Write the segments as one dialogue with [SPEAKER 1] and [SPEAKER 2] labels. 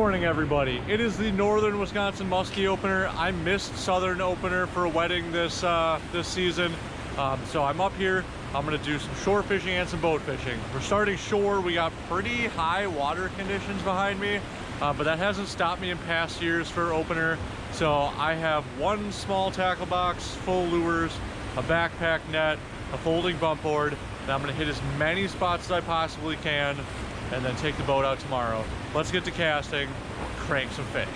[SPEAKER 1] morning, everybody. It is the Northern Wisconsin Muskie opener. I missed Southern opener for a wedding this season, so I'm up here. I'm gonna do some shore fishing and some boat fishing. We're starting shore. We got pretty high water conditions behind me, but that hasn't stopped me in past years for opener. So I have one small tackle box, full lures, a backpack net, a folding bump board, and I'm gonna hit as many spots as I possibly can and then take the boat out tomorrow. Let's get to casting, crank some fish.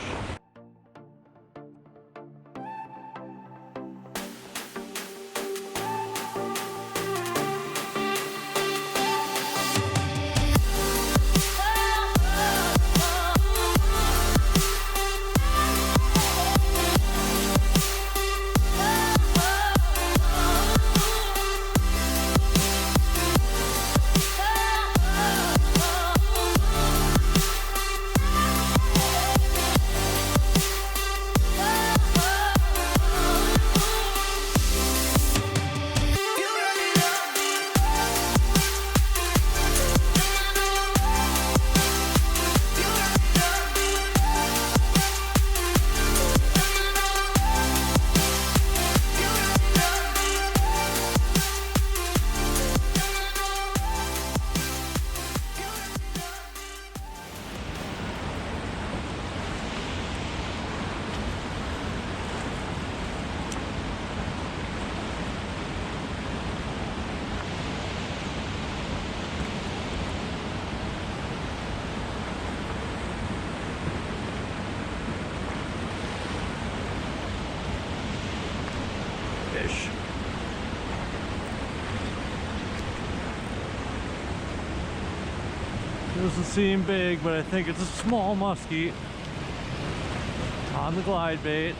[SPEAKER 1] Fish. Doesn't seem big, but I think it's a small muskie on the glide bait.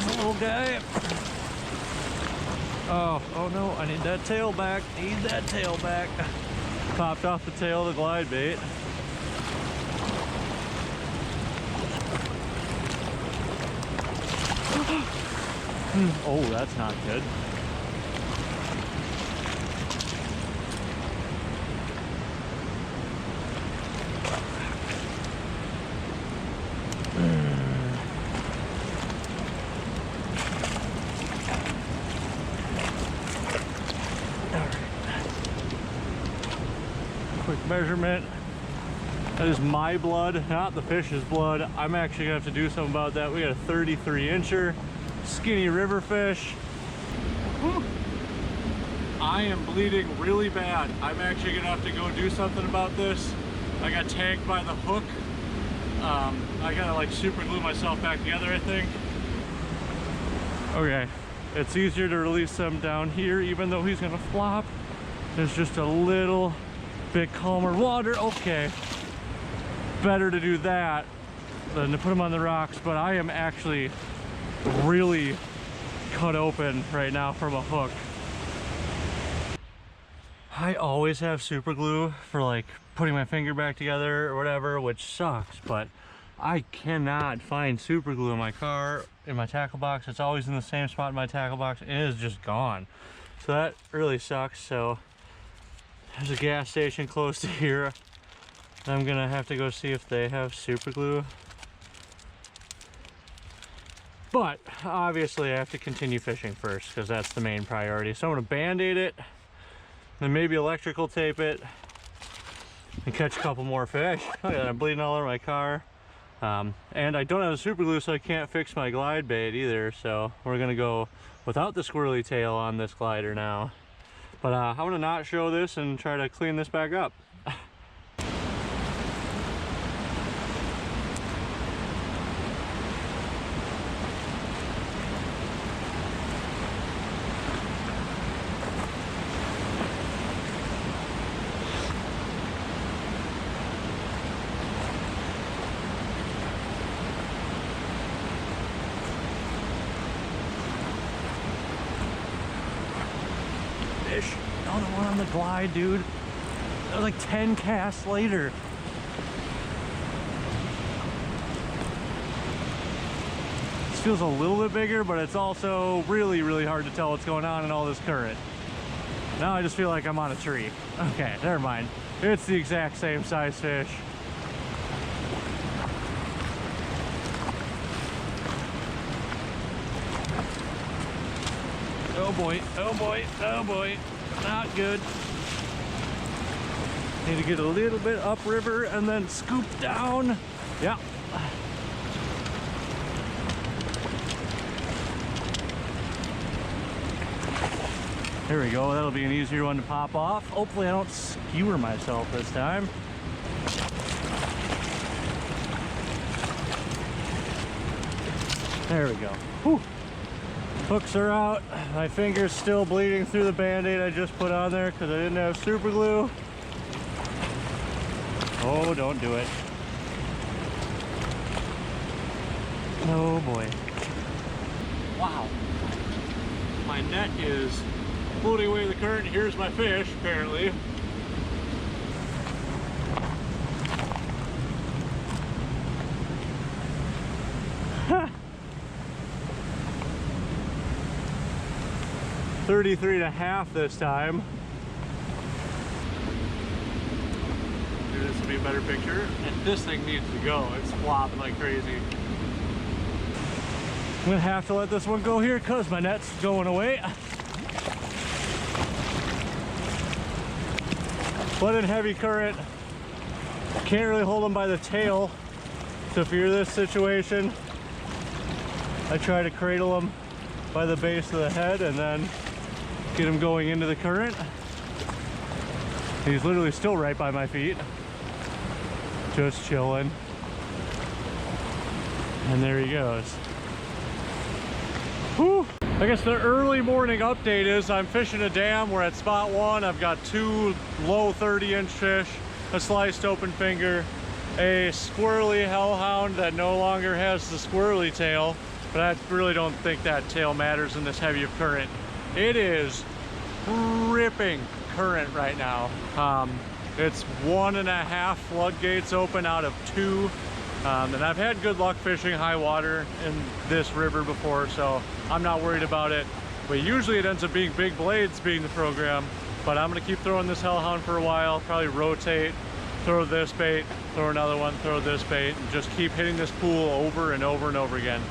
[SPEAKER 1] Little guy. Oh no, I need that tail back. Need that tail back. Popped off the tail of the glide bait. Oh, that's not good. Quick measurement. That is my blood, not the fish's blood. I'm actually gonna have to do something about that. We got a 33-incher skinny river fish. Whew. I am bleeding really bad. I'm actually gonna have to go do something about this. I got tagged by the hook. I gotta like super glue myself back together, I think. Okay, it's easier to release them down here, even though he's gonna flop. There's just a little bit calmer water. Okay, better to do that than to put them on the rocks, but I am actually really cut open right now from a hook. I always have super glue for like putting my finger back together or whatever, which sucks, but I cannot find super glue in my car, in my tackle box. It's always in the same spot in my tackle box and it is just gone. So that really sucks. So there's a gas station close to here. I'm gonna have to go see if they have super glue. But obviously I have to continue fishing first because that's the main priority. So I'm gonna band-aid it, then maybe electrical tape it, and catch a couple more fish. Look at that, I'm bleeding all over my car. And I don't have the super glue, so I can't fix my glide bait either. So we're gonna go without the squirrely tail on this glider now. But I'm gonna not show this and try to clean this back up. Fish. Another one on the glide, dude. That was like 10 casts later. This feels a little bit bigger, but it's also really, really hard to tell what's going on in all this current. Now I just feel like I'm on a tree. Okay, never mind. It's the exact same size fish. Oh boy, oh boy, oh boy. Not good. Need to get a little bit upriver and then scoop down. Yeah. There we go. That'll be an easier one to pop off. Hopefully I don't skewer myself this time. There we go. Whew. Hooks are out. My finger's still bleeding through the band-aid I just put on there because I didn't have super glue. Oh, don't do it. Oh boy. Wow. My net is floating away the current. Here's my fish, apparently. Ha! 33.5 this time. Maybe this will be a better picture. And this thing needs to go. It's flopping like crazy. I'm gonna have to let this one go here because my net's going away. But in heavy current, can't really hold them by the tail. So if you're in this situation, I try to cradle them by the base of the head and then get him going into the current. He's literally still right by my feet, just chilling. And there he goes. Whew. I guess the early morning update is I'm fishing a dam. We're at spot one. I've got 2 low 30-inch fish, a sliced open finger, a squirrely hellhound that no longer has the squirrely tail, but I really don't think that tail matters in this heavy of current. It is ripping current right now. It's 1.5 floodgates open out of 2. And I've had good luck fishing high water in this river before, so I'm not worried about it. But usually it ends up being big blades being the program. But I'm gonna keep throwing this hellhound for a while, probably rotate, throw this bait, throw another one, throw this bait, and just keep hitting this pool over and over and over again.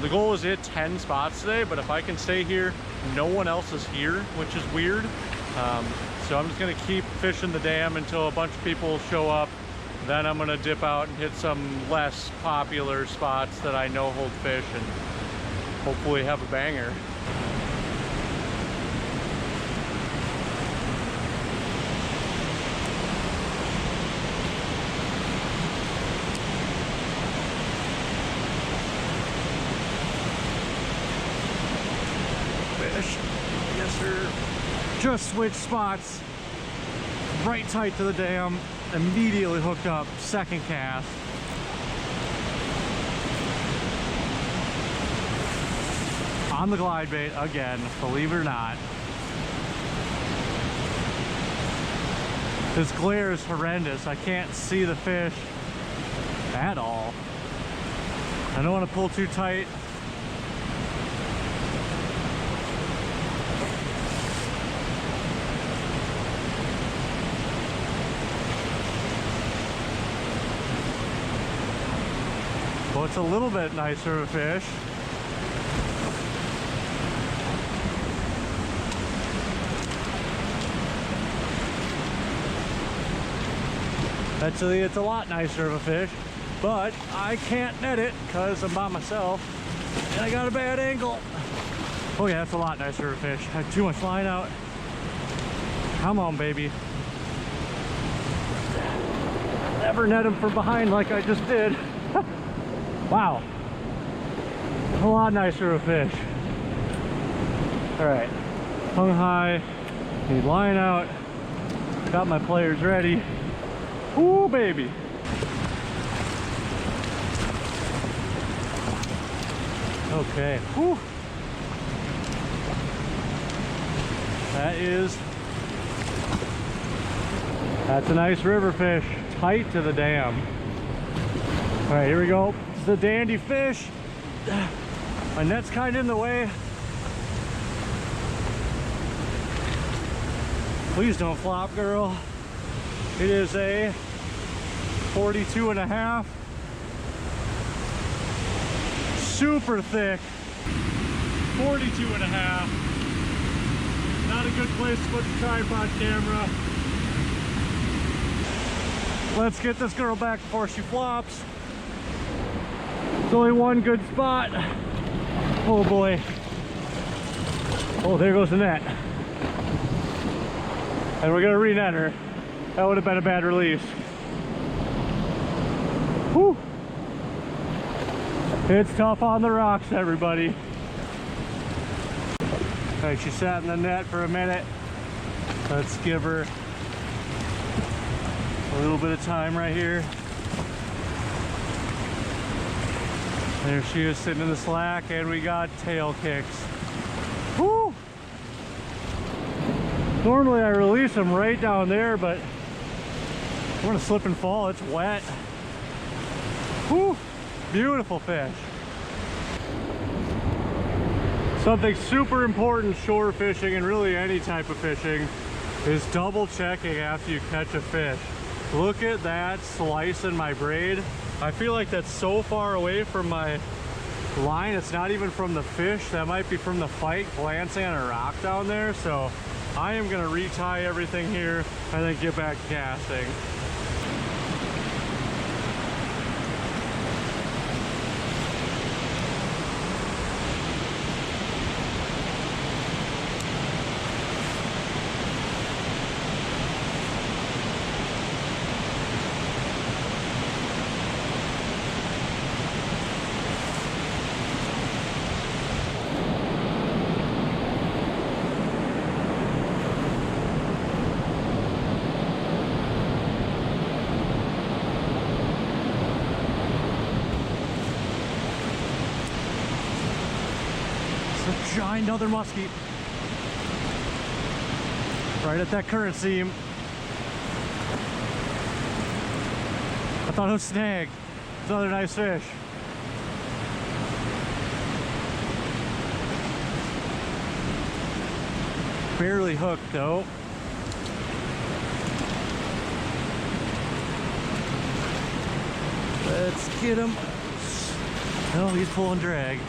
[SPEAKER 1] The goal is to hit 10 spots today, but if I can stay here, no one else is here, which is weird. So I'm just gonna keep fishing the dam until a bunch of people show up. Then I'm gonna dip out and hit some less popular spots that I know hold fish and hopefully have a banger. Fish, yes sir. Just switched spots, right tight to the dam. Immediately hooked up, second cast. On the glide bait again, believe it or not. This glare is horrendous. I can't see the fish at all. I don't want to pull too tight. Well, it's a little bit nicer of a fish. Actually, it's a lot nicer of a fish, but I can't net it because I'm by myself and I got a bad angle. Oh yeah, that's a lot nicer of a fish. I had too much line out. Come on, baby. Never net him from behind like I just did. Wow, a lot nicer of a fish. All right, hung high, need line out, got my players ready. Ooh, baby. Okay, whew. That is That's a nice river fish, tight to the dam. All right, here we go. It's the dandy fish. My net's kind of in the way. Please don't flop, girl. It is a 42 and a half. Super thick. 42 and a half. Not a good place to put the tripod camera. Let's get this girl back before she flops. There's only one good spot. Oh boy. Oh, there goes the net. And we're gonna re-net her. That would have been a bad release. Whew. It's tough on the rocks, everybody. Okay, she sat in the net for a minute. Let's give her a little bit of time right here. There she is sitting in the slack, and we got tail kicks. Woo! Normally I release them right down there, but I'm gonna slip and fall. It's wet. Woo! Beautiful fish. Something super important shore fishing and really any type of fishing is double checking after you catch a fish. Look at that slice in my braid. I feel like that's so far away from my line. It's not even from the fish. That might be from the fight glancing on a rock down there. So I am gonna retie everything here and then get back to casting. Giant other muskie right at that current seam. I thought it was snag. It's another nice fish. Barely hooked though. Let's get him. Oh, he's pulling drag.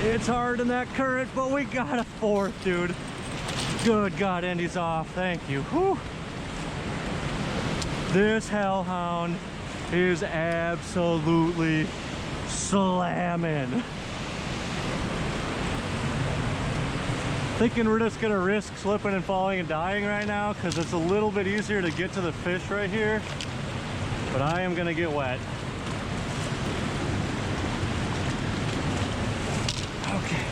[SPEAKER 1] It's hard in that current, but we got a fourth, dude. Good God, Andy's off. Thank you. Whew. This hellhound is absolutely slamming. Thinking we're just gonna risk slipping and falling and dying right now because it's a little bit easier to get to the fish right here, but I am gonna get wet. Okay.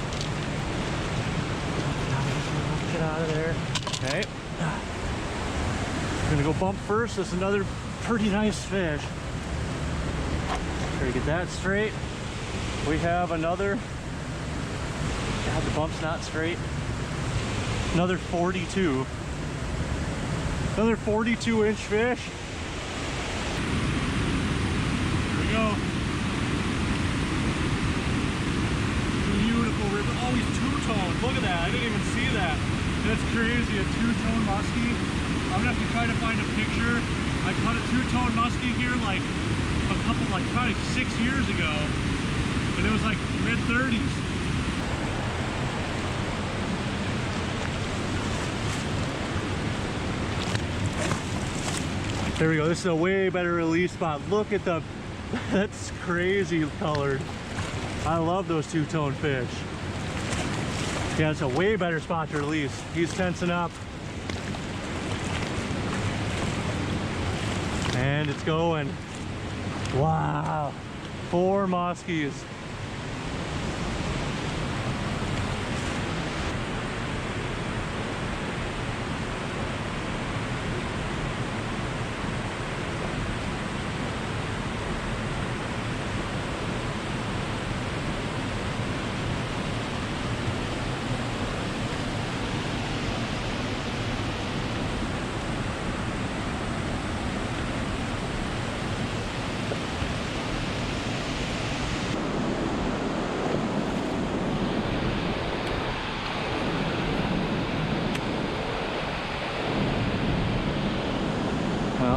[SPEAKER 1] Get out of there. Okay. I'm gonna go bump first. This is another pretty nice fish. Try to get that straight. We have another. God, the bump's not straight. Another 42. Another 42-inch fish. Here we go. Beautiful river. Oh, he's two-toned. Look at that. I didn't even see that. That's crazy. A two-tone muskie. I'm gonna have to try to find a picture. I caught a two-tone muskie here like a couple, like probably 6 years ago. And it was like mid-30s. There we go. This is a way better release spot. Look at the, that's crazy colored. I love those two-tone fish. Yeah, it's a way better spot to release. He's tensing up. And it's going. Wow. 4 muskies.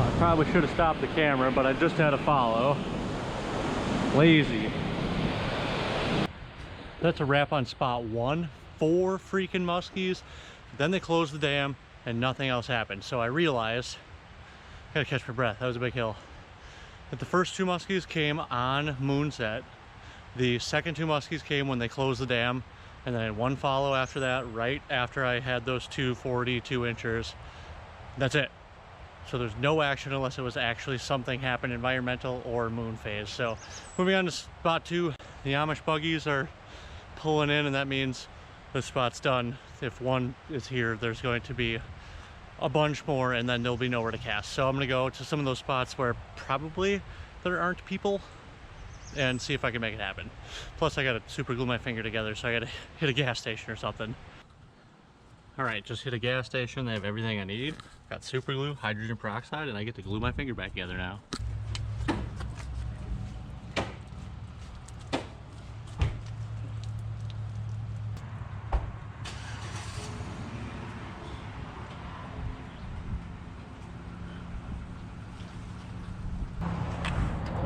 [SPEAKER 1] I probably should have stopped the camera, but I just had to follow. Lazy. That's a wrap on spot 1. 4 freaking muskies. Then they closed the dam and nothing else happened. So I realized, I gotta catch my breath, that was a big hill. That the first 2 muskies came on moonset. The second 2 muskies came when they closed the dam. And then I had 1 follow after that, right after I had those 2 42 inchers. That's it. So there's no action unless it was actually something happened, environmental or moon phase. So moving on to spot 2, the Amish buggies are pulling in, and that means the spot's done. If one is here, there's going to be a bunch more, and then there'll be nowhere to cast. So I'm gonna go to some of those spots where probably there aren't people and see if I can make it happen. Plus I gotta super glue my finger together, so I gotta hit a gas station or something. All right, just hit a gas station. They have everything I need. Got super glue, hydrogen peroxide, and I get to glue my finger back together now.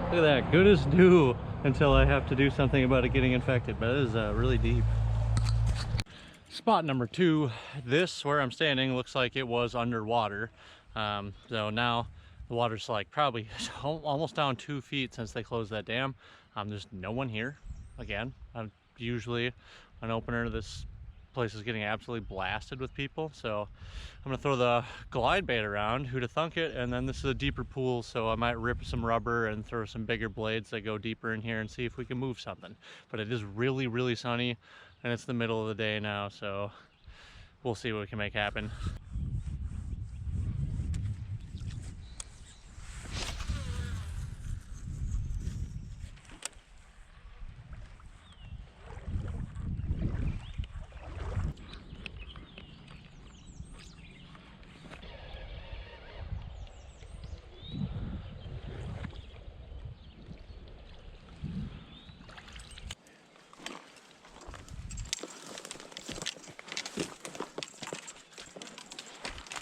[SPEAKER 1] Look at that, good as new until I have to do something about it getting infected, but it is really deep. Spot number 2, this where I'm standing looks like it was underwater. So now the water's like probably almost down 2 feet since they closed that dam. There's no one here. Again, I'm usually an opener to this place is getting absolutely blasted with people, so I'm gonna throw the glide bait around, who'da thunk it, and then this is a deeper pool, so I might rip some rubber and throw some bigger blades that go deeper in here and see if we can move something. But it is really sunny, and it's the middle of the day now, so we'll see what we can make happen.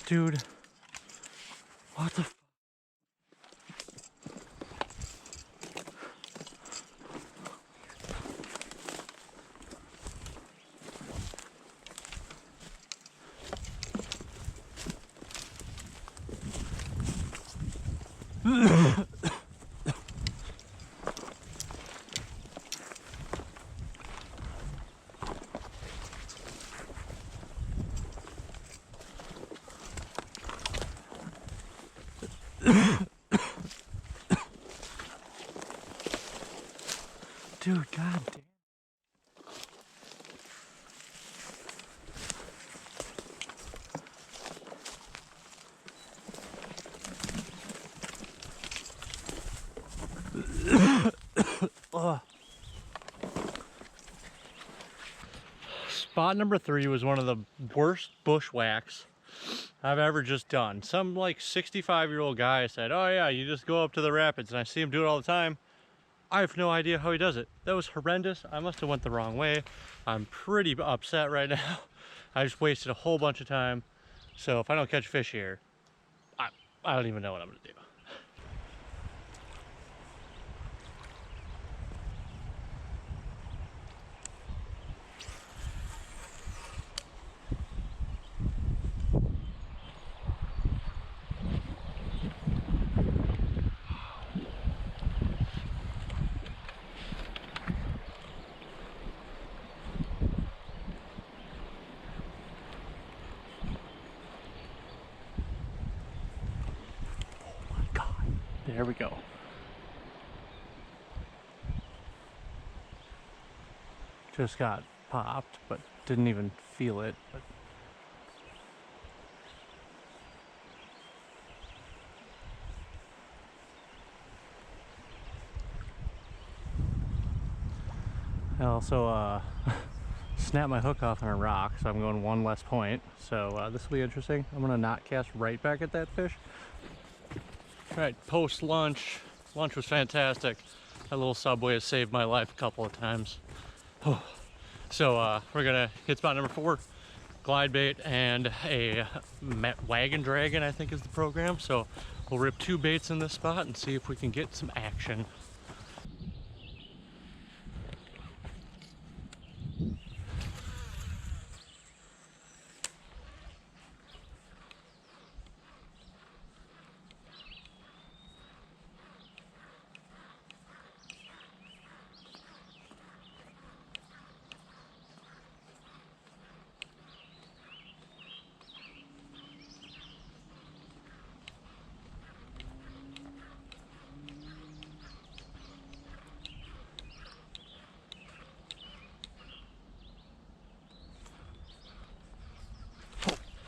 [SPEAKER 1] Dude, what the f— Dude, god damn. Spot number 3 was one of the worst bushwhacks I've ever just done. Some like 65-year-old guy said, "Oh yeah, you just go up to the rapids," and I see him do it all the time. I have no idea how he does it. That was horrendous. I must have went the wrong way. I'm pretty upset right now. I just wasted a whole bunch of time. So if I don't catch fish here, I don't even know what I'm gonna do. There we go. Just got popped, but didn't even feel it. But I also snapped my hook off on a rock, so I'm going 1 less point. So this will be interesting. I'm gonna not cast right back at that fish. All right, post lunch. Lunch was fantastic. That little Subway has saved my life a couple of times. Oh. So we're gonna hit spot number 4, glide bait and a wagon dragon, I think is the program. So We'll rip 2 baits in this spot and see if we can get some action.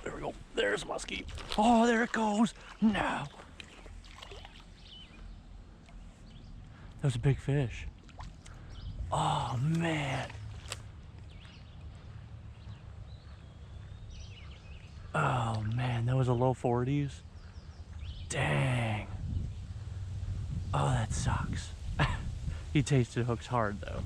[SPEAKER 1] There we go. There's a musky. Oh, there it goes. No. That was a big fish. Oh, man. Oh, man. That was a low 40s. Dang. Oh, that sucks. He tasted hooks hard, though.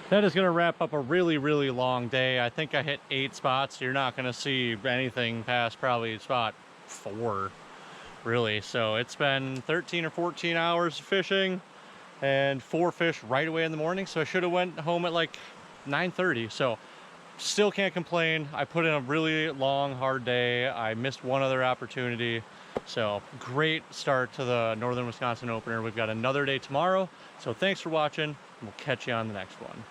[SPEAKER 1] That is gonna wrap up a really, really long day. I think I hit 8 spots. You're not gonna see anything past probably spot 4, really. So it's been 13 or 14 hours of fishing and 4 fish right away in the morning. So I should have went home at like 9:30. So still can't complain. I put in a really long, hard day. I missed one other opportunity. So great start to the Northern Wisconsin opener. We've got another day tomorrow. So thanks for watching. We'll catch you on the next one.